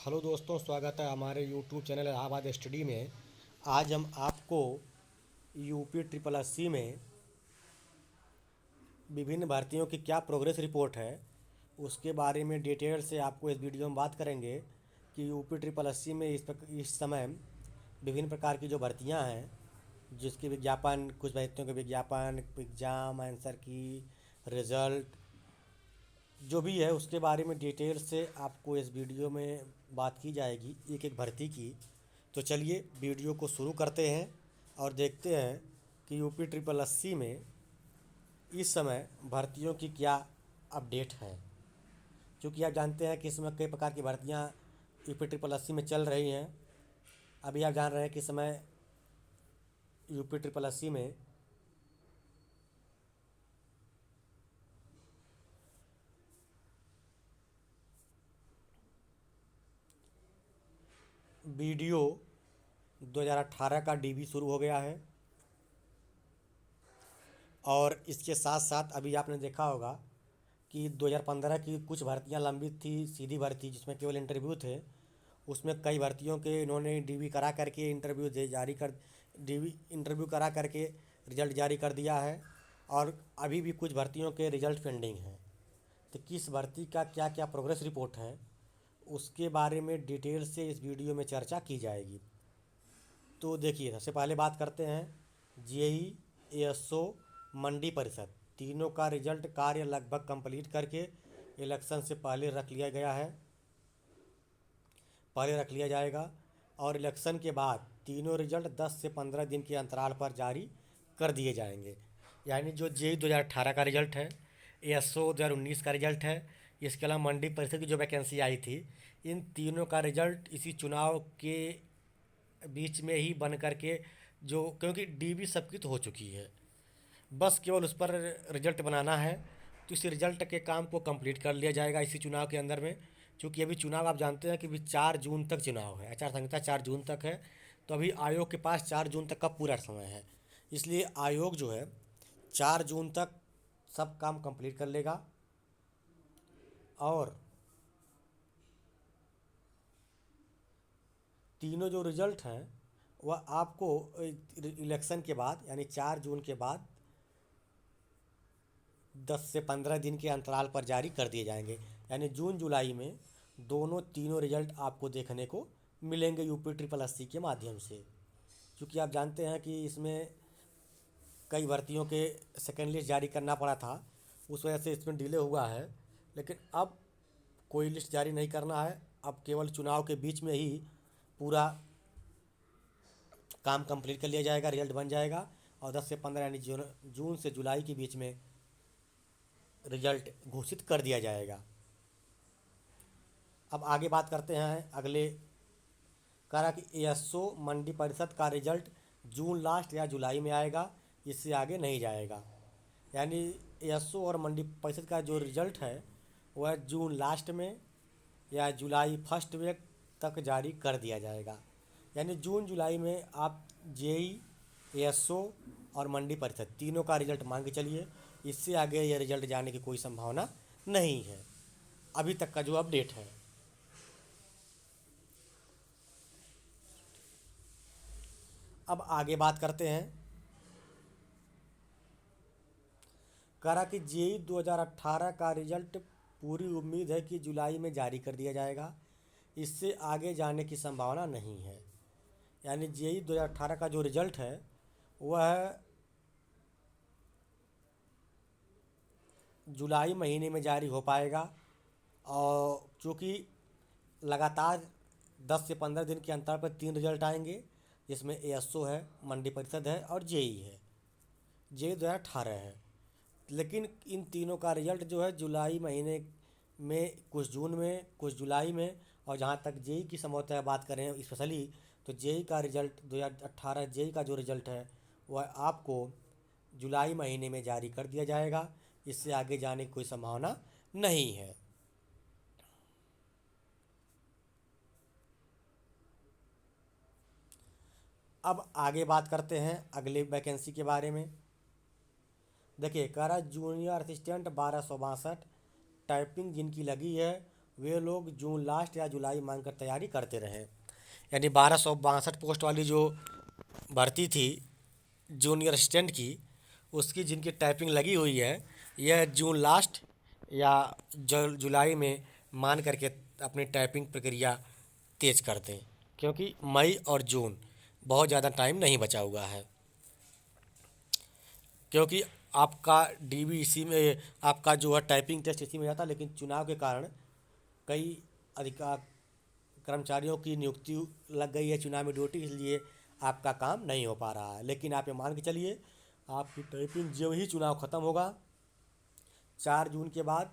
Hello दोस्तों, स्वागत है हमारे यूट्यूब चैनल इलाहाबाद स्टडी में। आज हम आपको यूपी ट्रिपल एससी में विभिन्न भर्तियों की क्या प्रोग्रेस रिपोर्ट है उसके बारे में डिटेल से आपको इस वीडियो में बात करेंगे कि यूपी ट्रिपल एससी में इस समय विभिन्न प्रकार की जो भर्तियां हैं, जिसके विज्ञापन, कुछ भर्तियों के विज्ञापन, एग्ज़ाम, आंसर की, रिज़ल्ट, जो भी है उसके बारे में डिटेल से आपको इस वीडियो में बात की जाएगी, एक एक भर्ती की। तो चलिए वीडियो को शुरू करते हैं और देखते हैं कि यूपी ट्रिपल एससी में इस समय भर्तियों की क्या अपडेट है। क्योंकि आप जानते हैं कि इस समय कई प्रकार की भर्तियां यूपी ट्रिपल एससी में चल रही हैं। अभी आप जान रहे हैं कि इस समय यूपी ट्रिपल एससी में वीडियो 2018 का डीबी शुरू हो गया है और इसके साथ साथ अभी आपने देखा होगा कि 2015 की कुछ भर्तियां लंबित थी, सीधी भर्ती जिसमें केवल इंटरव्यू थे। उसमें कई भर्तियों के इन्होंने डीबी करा करके इंटरव्यू दे जारी कर डीबी इंटरव्यू करा करके रिजल्ट जारी कर दिया है और अभी भी कुछ भर्तियों के रिजल्ट पेंडिंग हैं। तो किस भर्ती का क्या क्या प्रोग्रेस रिपोर्ट है उसके बारे में डिटेल से इस वीडियो में चर्चा की जाएगी। तो देखिए, सबसे पहले बात करते हैं जेई, एएसओ, मंडी परिषद, तीनों का रिजल्ट कार्य लगभग कंप्लीट करके इलेक्शन से पहले रख लिया जाएगा और इलेक्शन के बाद तीनों रिजल्ट 10 से 15 दिन के अंतराल पर जारी कर दिए जाएंगे। यानी जो जेई 2018 का रिजल्ट है, एएसओ 2019 का रिजल्ट है, इसके अलावा मंडी परिषद की जो वैकेंसी आई थी, इन तीनों का रिजल्ट इसी चुनाव के बीच में ही बन करके, जो क्योंकि डीबी सबकी तो हो चुकी है, बस केवल उस पर रिजल्ट बनाना है। तो इस रिजल्ट के काम को कंप्लीट कर लिया जाएगा इसी चुनाव के अंदर में। क्योंकि अभी चुनाव आप जानते हैं कि अभी 4 जून तक चुनाव है, आचार संहिता 4 जून तक है। तो अभी आयोग के पास 4 जून तक का पूरा समय है। इसलिए आयोग जो है 4 जून तक सब काम कंप्लीट कर लेगा और तीनों जो रिजल्ट हैं वह आपको इलेक्शन के बाद यानी 4 जून के बाद 10 से 15 दिन के अंतराल पर जारी कर दिए जाएंगे। यानी जून जुलाई में तीनों रिजल्ट आपको देखने को मिलेंगे यूपी ट्रिपल एससी के माध्यम से। क्योंकि आप जानते हैं कि इसमें कई भर्तियों के सेकेंड लिस्ट जारी करना पड़ा था, उस वजह से इसमें डिले हुआ है। लेकिन अब कोई लिस्ट जारी नहीं करना है, अब केवल चुनाव के बीच में ही पूरा काम कंप्लीट कर लिया जाएगा, रिजल्ट बन जाएगा और 10 से 15 यानी जून से जुलाई के बीच में रिजल्ट घोषित कर दिया जाएगा। अब आगे बात करते हैं अगले। कह रहा कि एएसओ मंडी परिषद का रिजल्ट जून लास्ट या जुलाई में आएगा, इससे आगे नहीं जाएगा। यानी एएसओ और मंडी परिषद का जो रिजल्ट है वह जून लास्ट में या जुलाई फर्स्ट वीक तक जारी कर दिया जाएगा। यानी जून जुलाई में आप जेई, एएसओ और मंडी परिषद तीनों का रिजल्ट मान के चलिए, इससे आगे ये रिजल्ट जाने की कोई संभावना नहीं है अभी तक का जो अपडेट है। अब आगे बात करते हैं। कह रहा कि जेई 2018 का रिजल्ट पूरी उम्मीद है कि जुलाई में जारी कर दिया जाएगा, इससे आगे जाने की संभावना नहीं है। यानी जेई 2018 का जो रिजल्ट है वह जुलाई महीने में जारी हो पाएगा और चूँकि लगातार 10 से 15 दिन के अंतर पर 3 रिजल्ट आएंगे, जिसमें एएसओ है, मंडी परिषद है और जेई है। जेई 2018 है, लेकिन इन तीनों का रिजल्ट जो है जुलाई महीने में, कुछ जून में, कुछ जुलाई में। और जहाँ तक जेई की संभवतः बात करें स्पेशली, तो जेई का रिजल्ट 2018 जेई का जो रिजल्ट है वह आपको जुलाई महीने में जारी कर दिया जाएगा, इससे आगे जाने की कोई संभावना नहीं है। अब आगे बात करते हैं अगले वैकेंसी के बारे में। देखिए, कह रहा जूनियर असिस्टेंट 1262, टाइपिंग जिनकी लगी है वे लोग जून लास्ट या जुलाई मांग कर तैयारी करते रहें। यानी 1262 पोस्ट वाली जो भर्ती थी जूनियर असिस्टेंट की, उसकी जिनकी टाइपिंग लगी हुई है, यह जून लास्ट या जुलाई में मान करके अपनी टाइपिंग प्रक्रिया तेज कर दें, क्योंकि मई और जून बहुत ज़्यादा टाइम नहीं बचा हुआ है। क्योंकि आपका डीबी इसी में, आपका जो है टाइपिंग टेस्ट इसी में जाता, लेकिन चुनाव के कारण कई अधिकार कर्मचारियों की नियुक्ति लग गई है चुनाव में ड्यूटी, इसलिए आपका काम नहीं हो पा रहा है। लेकिन आप ये मान के चलिए, आपकी टाइपिंग जब ही चुनाव ख़त्म होगा 4 जून के बाद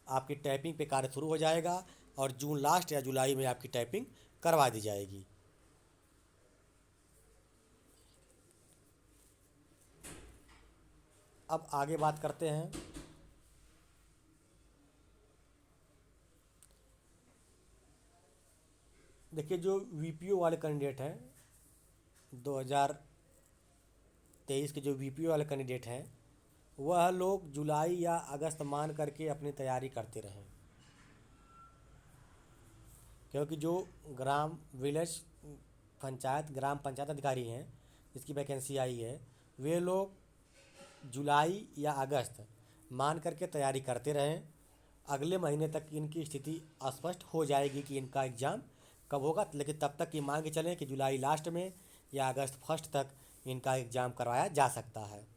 आपकी टाइपिंग पे कार्य शुरू हो जाएगा और जून लास्ट या जुलाई में आपकी टाइपिंग करवा दी जाएगी। अब आगे बात करते हैं। देखिए, जो वीपीओ वाले कैंडिडेट हैं, 2023 के जो वीपीओ वाले कैंडिडेट हैं, वह लोग जुलाई या अगस्त मान करके अपनी तैयारी करते रहें। क्योंकि जो ग्राम विलेज पंचायत ग्राम पंचायत अधिकारी हैं जिसकी वैकेंसी आई है, वे लोग जुलाई या अगस्त मान करके तैयारी करते रहें। अगले महीने तक इनकी स्थिति स्पष्ट हो जाएगी कि इनका एग्ज़ाम कब होगा, लेकिन तब तक ये मान के चलें कि जुलाई लास्ट में या अगस्त फर्स्ट तक इनका एग्ज़ाम करवाया जा सकता है।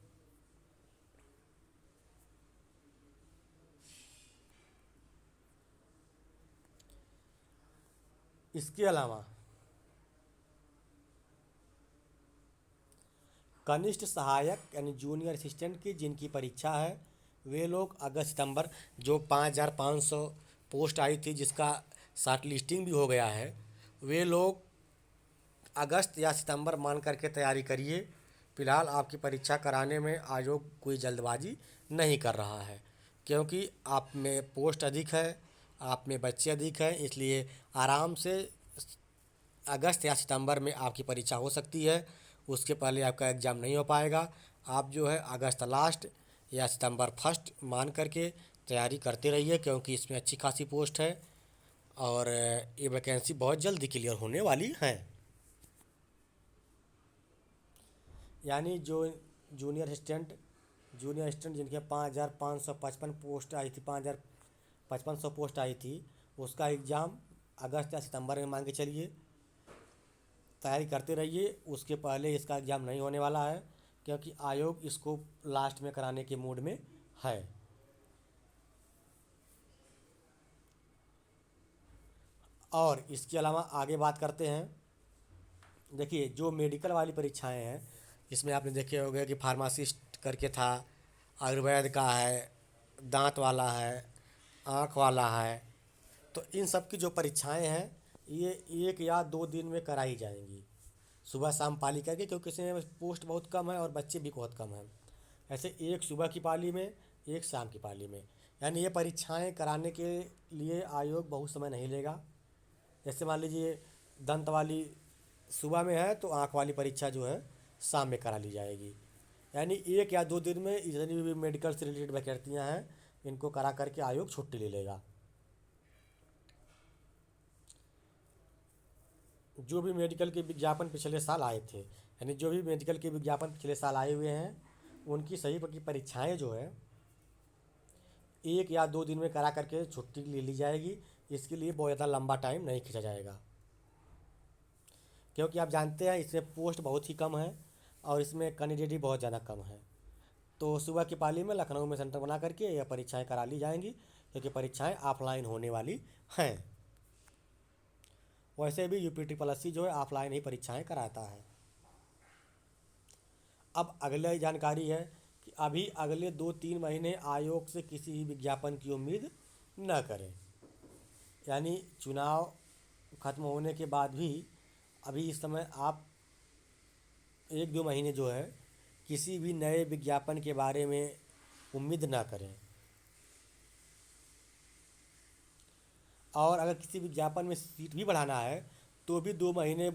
इसके अलावा कनिष्ठ सहायक यानी जूनियर असिस्टेंट की जिनकी परीक्षा है, वे लोग अगस्त सितंबर, जो 5500 पोस्ट आई थी जिसका शॉर्ट लिस्टिंग भी हो गया है, वे लोग अगस्त या सितंबर मान करके तैयारी करिए। फ़िलहाल आपकी परीक्षा कराने में आयोग कोई जल्दबाजी नहीं कर रहा है, क्योंकि आप में पोस्ट अधिक है, आप में बच्चे अधिक हैं, इसलिए आराम से अगस्त या सितंबर में आपकी परीक्षा हो सकती है। उसके पहले आपका एग्ज़ाम नहीं हो पाएगा। आप जो है अगस्त लास्ट या सितंबर फर्स्ट मान करके तैयारी करते रहिए, क्योंकि इसमें अच्छी खासी पोस्ट है और ये वैकेंसी बहुत जल्दी क्लियर होने वाली हैं। यानी जो जूनियर असिस्टेंट जिनके 5555 पोस्ट आई थी, 5500 पोस्ट आई थी, उसका एग्ज़ाम अगस्त या सितंबर में मान के चलिए तैयारी करते रहिए। उसके पहले इसका एग्ज़ाम नहीं होने वाला है, क्योंकि आयोग इसको लास्ट में कराने के मूड में है। और इसके अलावा आगे बात करते हैं। देखिए, जो मेडिकल वाली परीक्षाएं हैं, इसमें आपने देखे होंगे कि फार्मासिस्ट करके था, आयुर्वेद का है, दांत वाला है, आँख वाला है। तो इन सब की जो परीक्षाएं हैं, ये 1 या 2 दिन में कराई जाएंगी, सुबह शाम पाली करके, क्योंकि इसमें पोस्ट बहुत कम है और बच्चे भी बहुत कम हैं। ऐसे एक सुबह की पाली में, एक शाम की पाली में, यानी ये परीक्षाएं कराने के लिए आयोग बहुत समय नहीं लेगा। जैसे मान लीजिए दंत वाली सुबह में है, तो आँख वाली परीक्षा जो है शाम में करा ली जाएगी। यानी 1 या 2 दिन में जितनी भी मेडिकल से रिलेटेड वैकेंसियाँ हैं, इनको करा करके आयोग छुट्टी ले लेगा। जो भी मेडिकल के विज्ञापन पिछले साल आए थे, यानी जो भी मेडिकल के विज्ञापन पिछले साल आए हुए हैं, उनकी सही की परीक्षाएं जो है 1 या 2 दिन में करा करके छुट्टी ले ली जाएगी। इसके लिए बहुत ज़्यादा लंबा टाइम नहीं खींचा जाएगा, क्योंकि आप जानते हैं इसमें पोस्ट बहुत ही कम है और इसमें कैंडिडेट भी बहुत ज़्यादा कम है। तो सुबह की पाली में लखनऊ में सेंटर बना करके यह परीक्षाएं करा ली जाएंगी, क्योंकि परीक्षाएं ऑफलाइन होने वाली हैं। वैसे भी यूपी जो है ऑफलाइन ही परीक्षाएं कराता है। अब अगली जानकारी है कि अभी अगले 2-3 महीने आयोग से किसी भी विज्ञापन की उम्मीद न करें। यानी चुनाव खत्म होने के बाद भी अभी इस समय आप 1-2 महीने जो है किसी भी नए विज्ञापन के बारे में उम्मीद ना करें। और अगर किसी विज्ञापन में सीट भी बढ़ाना है तो भी 2 महीने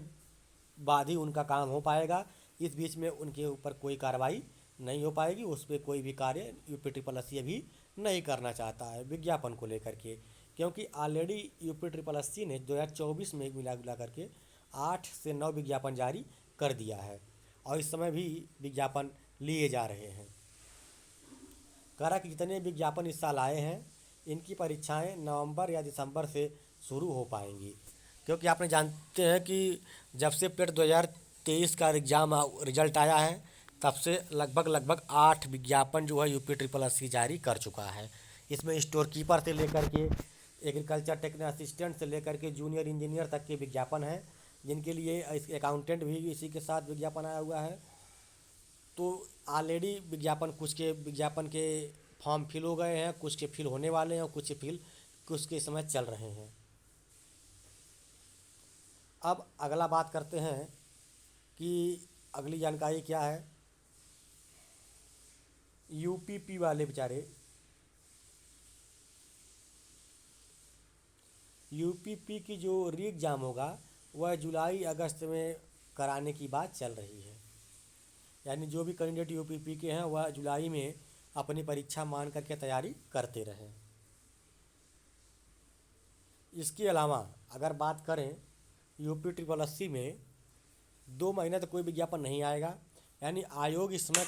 बाद ही उनका काम हो पाएगा। इस बीच में उनके ऊपर कोई कार्रवाई नहीं हो पाएगी, उस पर कोई भी कार्य यूपी ट्रिपल एस अभी नहीं करना चाहता है विज्ञापन को लेकर के, क्योंकि ऑलरेडी यूपी ट्रिपल एससी ने 2024 में मिला करके 8 से 9 विज्ञापन जारी कर दिया है और इस समय भी विज्ञापन लिए जा रहे हैं। करा कि जितने विज्ञापन इस साल आए हैं इनकी परीक्षाएं नवंबर या दिसंबर से शुरू हो पाएंगी, क्योंकि आपने जानते हैं कि जब से पेट 2023 का एग्ज़ाम रिजल्ट आया है तब से लगभग 8 विज्ञापन जो है यूपी ट्रिपल एससी जारी कर चुका है। इसमें स्टोर कीपर से लेकर के एग्रीकल्चर टेक्निकल असिस्टेंट से लेकर के जूनियर इंजीनियर तक के विज्ञापन हैं, जिनके लिए अकाउंटेंट भी इसी के साथ विज्ञापन आया हुआ है। तो ऑलरेडी विज्ञापन के फॉर्म फिल हो गए हैं, कुछ के फिल होने वाले हैं और कुछ के समय चल रहे हैं। अब अगला बात करते हैं कि अगली जानकारी क्या है। यूपीपी वाले बेचारे यूपीपी की जो री एग्ज़ाम होगा वह जुलाई अगस्त में कराने की बात चल रही है। यानी जो भी कैंडिडेट यूपीपी के हैं वह जुलाई में अपनी परीक्षा मान करके तैयारी करते रहें। इसके अलावा अगर बात करें यूपी ट्रिपल एससी में 2 महीने तक कोई विज्ञापन नहीं आएगा। यानी आयोग इस समय